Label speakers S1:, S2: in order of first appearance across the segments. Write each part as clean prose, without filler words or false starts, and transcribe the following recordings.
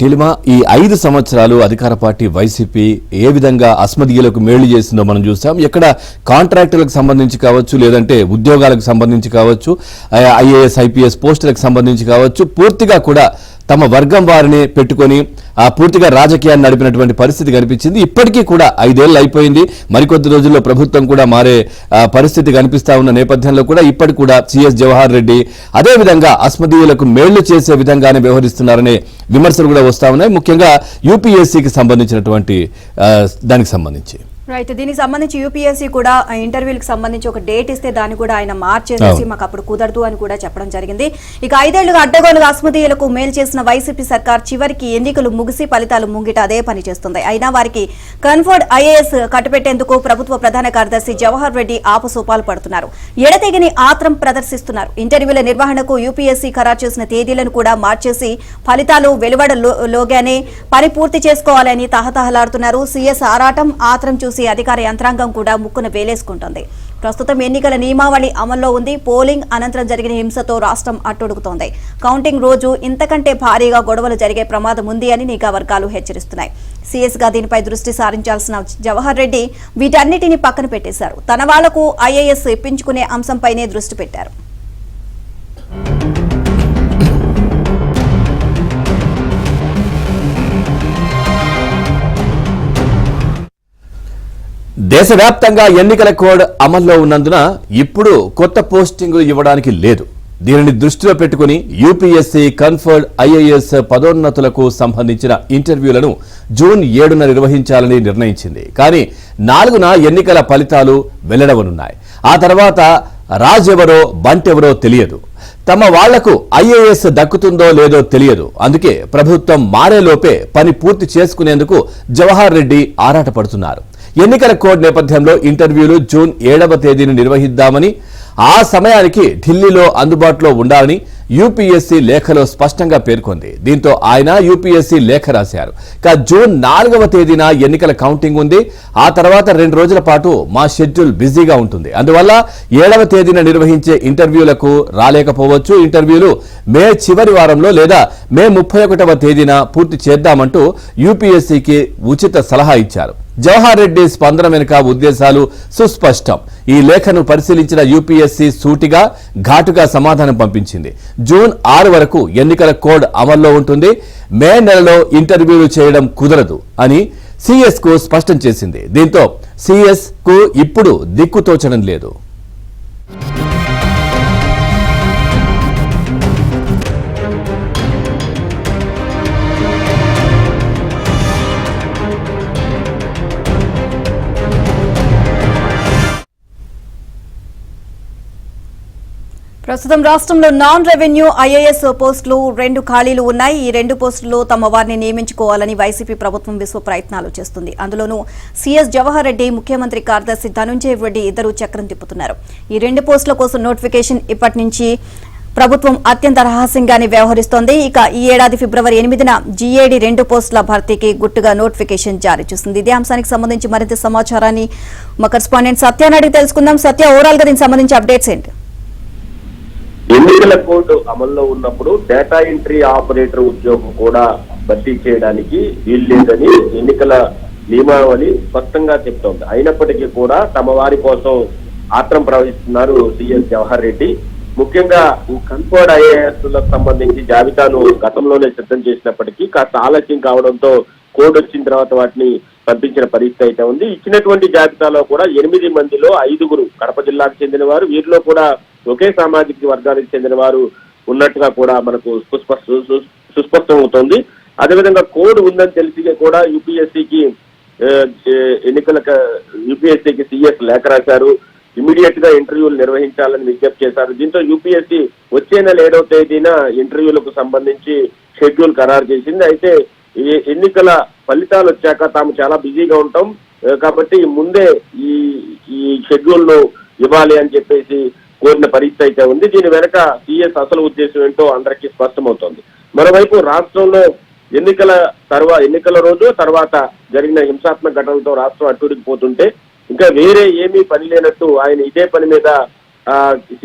S1: టిలిమా ఈ 5 సంవత్సరాలు అధికార పార్టీ వైసీపీ ఏ విధంగా అస్మదీయులకు మేళ్లు చేసిందో మనం చూసాం. ఎక్కడ కాంట్రాక్టులకు సంబంధించి కావచ్చు, లేదంటే ఉద్యోగాలకు సంబంధించి కావచ్చు, ఐఏఎస్ ఐపీఎస్ పోస్టులకు సంబంధించి కావచ్చు, పూర్తిగా కూడా తమ వర్గం వారిని పెట్టుకొని పూర్తిగా రాజకీయాన్ని నడిపినటువంటి పరిస్థితి కనిపించింది. ఇప్పటికీ కూడా 5 ఏళ్లు అయిపోయింది. మరికొద్ది రోజుల్లో ప్రభుత్వం కూడా మారే పరిస్థితి కనిపిస్తా ఉన్న నేపథ్యంలో కూడా ఇప్పటికి కూడా సిఎస్ జవహర్ రెడ్డి అదేవిధంగా అస్మదీయులకు మేళ్లు చేసే విధంగానే వ్యవహరిస్తున్నారనే విమర్శలు కూడా వస్తా ఉన్నాయి. ముఖ్యంగా యూపీఎస్సీకి సంబంధించినటువంటి దానికి సంబంధించి
S2: రైట్. దీనికి సంబంధించి యూపీఎస్సీ కూడా ఇంటర్వ్యూలకు సంబంధించి ఒక డేట్ ఇస్తే దాన్ని కూడా ఆయన మార్చేసి మాకు అప్పుడు కుదరదు అని కూడా చెప్పడం జరిగింది. ఇక 5 ఏళ్లుగా అడ్డగోలుగా అస్మదీయులకు మేలు చేసిన వైసీపీ సర్కార్ చివరికి ఎన్నికలు ముగిసి ఫలితాలు ముంగిట అదే పని చేస్తుంది. అయినా వారికి కన్ఫర్డ్ ఐఏఎస్ కట్టుపెట్టేందుకు ప్రభుత్వ ప్రధాన కార్యదర్శి జవహర్ రెడ్డి ఆపసోపాలు పడుతున్నారు. ఎడతెగని ఆత్రం ప్రదర్శిస్తున్నారు. ఇంటర్వ్యూల నిర్వహణకు యూపీఎస్సీ ఖరారు చేసిన తేదీలను కూడా మార్చేసి ఫలితాలు వెలువడలోగానే పని పూర్తి చేసుకోవాలని తహతహలాడుతున్నారు. సీఎస్ ఆరాటం ఆత్రం చూసి అధికార యంత్రాంగం కూడా ముక్కున వేలేసుకుంటోంది. ప్రస్తుతం ఎన్నికల నియమావళి అమల్లో ఉంది. పోలింగ్ అనంతరం జరిగిన హింసతో రాష్ట్రం అట్టుడుగుతోంది. కౌంటింగ్ రోజు ఇంతకంటే భారీగా గొడవలు జరిగే ప్రమాదం ఉంది అని నిఘా వర్గాలు హెచ్చరిస్తున్నాయి. సీఎస్ గా దీనిపై దృష్టి సారించాల్సిన జవహర్ రెడ్డి వీటన్నిటిని పక్కన పెట్టేశారు. తన వాళ్లకు ఐఏఎస్ ఇప్పించుకునే అంశంపైనే దృష్టి పెట్టారు.
S1: దేశవ్యాప్తంగా ఎన్నికల కోడ్ అమల్లో ఉన్నందున ఇప్పుడు కొత్త పోస్టింగులు ఇవ్వడానికి లేదు. దీనిని దృష్టిలో పెట్టుకుని యూపీఎస్సీ కన్ఫర్డ్ ఐఏఎస్ పదోన్నతులకు సంబంధించిన ఇంటర్వ్యూలను జూన్ 7న నిర్వహించాలని నిర్ణయించింది. కానీ 4న ఎన్నికల ఫలితాలు వెల్లడవనున్నాయి. ఆ తర్వాత రాజెవరో బంటెవరో తెలియదు. తమ వాళ్లకు ఐఏఎస్ దక్కుతుందో లేదో తెలియదు. అందుకే ప్రభుత్వం మారేలోపే పని పూర్తి చేసుకునేందుకు జవహర్ రెడ్డి ఆరాటపడుతున్నారు. ఎన్నికల కోడ్ నేపథ్యంలో ఇంటర్వ్యూలు జూన్ 7వ తేదీని నిర్వహిద్దామని, ఆ సమయానికి ఢిల్లీలో అందుబాటులో ఉండాలని యూపీఎస్సీ లేఖలో స్పష్టంగా పేర్కొంది. దీంతో ఆయన యూపీఎస్సీ లేఖ రాశారు. జూన్ 4వ తేదీన ఎన్నికల కౌంటింగ్ ఉంది. ఆ తర్వాత 2 రోజుల పాటు మా షెడ్యూల్ బిజీగా ఉంటుంది. అందువల్ల 7వ తేదీన నిర్వహించే ఇంటర్వ్యూలకు రాలేకపోవచ్చు. ఇంటర్వ్యూలు మే చివరి వారంలో లేదా మే 31వ తేదీన పూర్తి చేద్దామంటూ యూపీఎస్సీకి ఉచిత సలహా ఇచ్చారు. జవహర్ రెడ్డి స్పందన వెనుక ఉద్దేశాలు సుస్పష్టం. ఈ లేఖను పరిశీలించిన యూపీఎస్సీ సూటిగా ఘాటుగా సమాధానం పంపించింది. జూన్ 6 వరకు ఎన్నికల కోడ్ అమల్లో ఉంటుంది. మే నెలలో ఇంటర్వ్యూలు చేయడం కుదరదు అని సీఎస్ కు స్పష్టం చేసింది. దీంతో సీఎస్ కు ఇప్పుడు దిక్కుతోచడం లేదు.
S2: ప్రస్తుతం రాష్ట్రంలో నాన్ రెవెన్యూ ఐఏఎస్ పోస్టులు 2 ఖాళీలు ఉన్నాయి. ఈ 2 పోస్టుల్లో తమ వారిని నియమించుకోవాలని వైసీపీ ప్రభుత్వం విశ్వ ప్రయత్నాలు చేస్తుంది. అందులోనూ సీఎస్ జవహర్ రెడ్డి, ముఖ్యమంత్రి కార్యదర్శి ధనుంజయ రెడ్డి ఇద్దరు చక్రం తిప్పుతున్నారు. ఈ 2 పోస్టుల కోసం నోటిఫికేషన్ ఇప్పటి నుంచి ప్రభుత్వం అత్యంత రహస్యంగానే వ్యవహరిస్తోంది. ఇక ఈ ఏడాది ఫిబ్రవరి 8న జీఏడీ 2 పోస్టుల భర్తీకి గుట్టుగా నోటిఫికేషన్ జారీ చేస్తుంది. ఇదే అంశానికి సంబంధించి మరింత సమాచారాన్ని మా కరెస్పాండెంట్ సత్యాన్ని అడిగి తెలుసుకుందాం. సత్య, ఓవరాల్ గా దీనికి సంబంధించి అప్డేట్స్ ఏంటి?
S3: ఎన్నికల కోడ్ అమల్లో ఉన్నప్పుడు డేటా ఎంట్రీ ఆపరేటర్ ఉద్యోగం కూడా భర్తీ చేయడానికి వీల్లేదని ఎన్నికల నియమావళి స్పష్టంగా చెప్తోంది. అయినప్పటికీ కూడా తమ వారి కోసం ఆత్రం ప్రవహిస్తున్నారు సీఎస్ జవహర్ రెడ్డి. ముఖ్యంగా ఈ కన్ఫర్డ్ ఐఏఎస్ లకు సంబంధించి జాబితాను గతంలోనే సిద్ధం చేసినప్పటికీ కాస్త ఆలస్యం కావడంతో కోడ్ వచ్చిన తర్వాత వాటిని పంపించిన పరిస్థితి అయితే ఉంది. ఇచ్చినటువంటి జాబితాలో కూడా 8 మందిలో 5గురు కడప జిల్లాకు చెందిన వారు, వీరిలో కూడా ఒకే సామాజిక వర్గానికి చెందిన వారు ఉన్నట్టుగా కూడా మనకు సుస్పష్టం అవుతోంది. అదేవిధంగా కోడ్ ఉందని తెలిసి కూడా యూపీఎస్సీకి సీఎస్ లేఖ రాశారు. ఇమీడియట్ గా ఇంటర్వ్యూలు నిర్వహించాలని విజ్ఞప్తి చేశారు. దీంతో యూపీఎస్సీ వచ్చే నెల 7వ తేదీన ఇంటర్వ్యూలకు సంబంధించి షెడ్యూల్ ఖరారు చేసింది. అయితే ఈ ఎన్నికల ఫలితాలు వచ్చాక తాము చాలా బిజీగా ఉంటాం కాబట్టి ముందే ఈ షెడ్యూల్ ను ఇవ్వాలి అని చెప్పేసి కోరిన పరిస్థితి అయితే ఉంది. దీని వెనక సీఎస్ అసలు ఉద్దేశం ఏంటో అందరికీ స్పష్టమవుతోంది. మరోవైపు రాష్ట్రంలో ఎన్నికల రోజు తర్వాత జరిగిన హింసాత్మక ఘటనలతో రాష్ట్రం అట్టుడికిపోతుంటే ఇంకా వేరే ఏమీ పని లేనట్టు ఆయన ఇదే పని మీద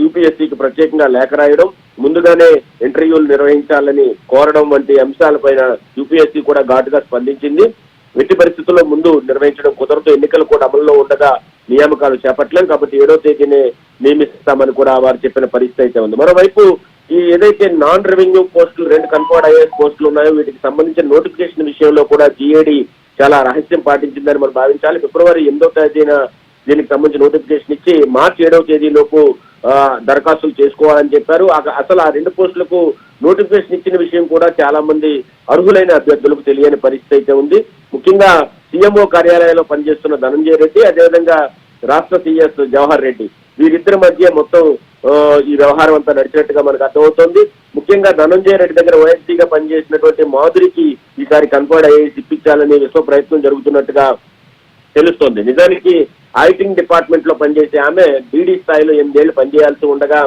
S3: యూపీఎస్సీకి ప్రత్యేకంగా లేఖ రాయడం, ముందుగానే ఇంటర్వ్యూలు నిర్వహించాలని కోరడం వంటి అంశాలపైన యూపీఎస్సీ కూడా ఘాటుగా స్పందించింది. ఎట్టి పరిస్థితుల్లో ముందు నిర్వహించడం కుదరదు, ఎన్నికలు కూడా అమల్లో ఉండగా నియామకాలు చేపట్టలేం కాబట్టి 7వ తేదీనే నియమిస్తామని కూడా వారు చెప్పిన పరిస్థితి అయితే ఉంది. మరోవైపు ఈ ఏదైతే నాన్ రెవెన్యూ పోస్టులు 2 కన్ఫర్డ్ ఐఏఎస్ పోస్టులు ఉన్నాయో వీటికి సంబంధించిన నోటిఫికేషన్ విషయంలో కూడా జీఏడీ చాలా రహస్యం పాటించిందని మనం భావించాలి. ఫిబ్రవరి 8వ తేదీన దీనికి సంబంధించి నోటిఫికేషన్ ఇచ్చి మార్చి 7వ తేదీలోపు దరఖాస్తులు చేసుకోవాలని చెప్పారు. అసలు ఆ 2 పోస్టులకు నోటిఫికేషన్ ఇచ్చిన విషయం కూడా చాలా మంది అర్హులైన అభ్యర్థులకు తెలియని పరిస్థితి అయితే ఉంది. ముఖ్యంగా సీఎంఓ కార్యాలయంలో పనిచేస్తున్న ధనంజయ రెడ్డి, అదేవిధంగా రాష్ట్ర సీఎస్ జవహర్ రెడ్డి, వీరిద్దరి మధ్య మొత్తం ఈ వ్యవహారం అంతా నడిచినట్టుగా మనకు అర్థమవుతోంది. ముఖ్యంగా ధనంజయ రెడ్డి దగ్గర ఓఎస్సీగా పనిచేసినటువంటి మాధురికి ఈసారి కన్ఫర్డ్ ఐఏఎస్ ఇప్పించాలని విశ్వ ప్రయత్నం జరుగుతున్నట్టుగా తెలుస్తోంది. నిజానికి ఐటింగ్ డిపార్ట్మెంట్ లో పనిచేసే ఆమె డీడీ స్థాయిలో 8 ఏళ్లు పనిచేయాల్సి ఉండగా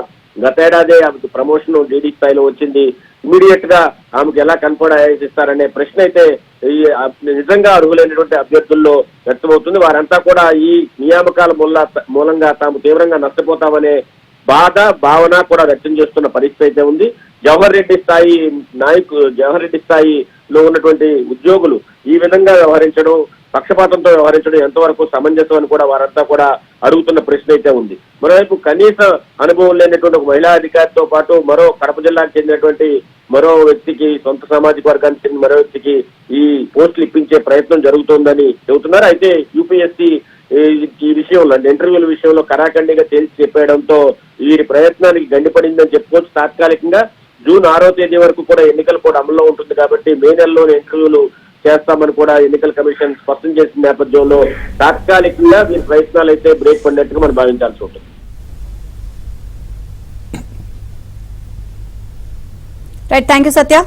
S3: గతేడాదే ఆమెకు ప్రమోషన్ డీడీ స్థాయిలో వచ్చింది. ఇమీడియట్ గా ఆమెకు ఎలా కన్ఫర్డ్ ఐఏఎస్ ఇస్తారనే ప్రశ్న అయితే నిజంగా అర్హులైనటువంటి అభ్యర్థుల్లో వ్యక్తమవుతుంది. వారంతా కూడా ఈ నియామకాల మూలంగా తాము తీవ్రంగా నష్టపోతామనే భావన కూడా వ్యక్తం చేస్తున్న పరిస్థితి అయితే ఉంది. జవహర్ రెడ్డి స్థాయిలో ఉన్నటువంటి ఉద్యోగులు ఈ విధంగా వ్యవహరించడం, పక్షపాతంతో వ్యవహరించడం ఎంతవరకు సమంజసం అని కూడా వారంతా కూడా అడుగుతున్న ప్రశ్న అయితే ఉంది. మరోవైపు కనీస అనుభవం లేనటువంటి ఒక మహిళా అధికారితో పాటు మరో కడప జిల్లాకు చెందినటువంటి మరో వ్యక్తికి, సొంత సామాజిక వర్గానికి చెందిన మరో వ్యక్తికి ఈ పోస్టులు ఇప్పించే ప్రయత్నం జరుగుతోందని చెబుతున్నారు. అయితే యూపీఎస్సీ ఈ విషయంలో అంటే ఇంటర్వ్యూల విషయంలో కరాఖండిగా తేల్చి చెప్పేయడంతో వీరి ప్రయత్నానికి గండిపడిందని చెప్పుకోవచ్చు. తాత్కాలికంగా జూన్ 6వ తేదీ వరకు కూడా ఎన్నికలు కూడా అమల్లో ఉంటుంది కాబట్టి మే నెలలోనే ఇంటర్వ్యూలు చేస్తామని కూడా ఎన్నికల కమిషన్ స్పష్టం చేసిన నేపథ్యంలో తాత్కాలికంగా వీరి ప్రయత్నాలు అయితే బ్రేక్ పడినట్టుగా మనం భావించాల్సి ఉంటుంది.
S2: Right, thank you Satya.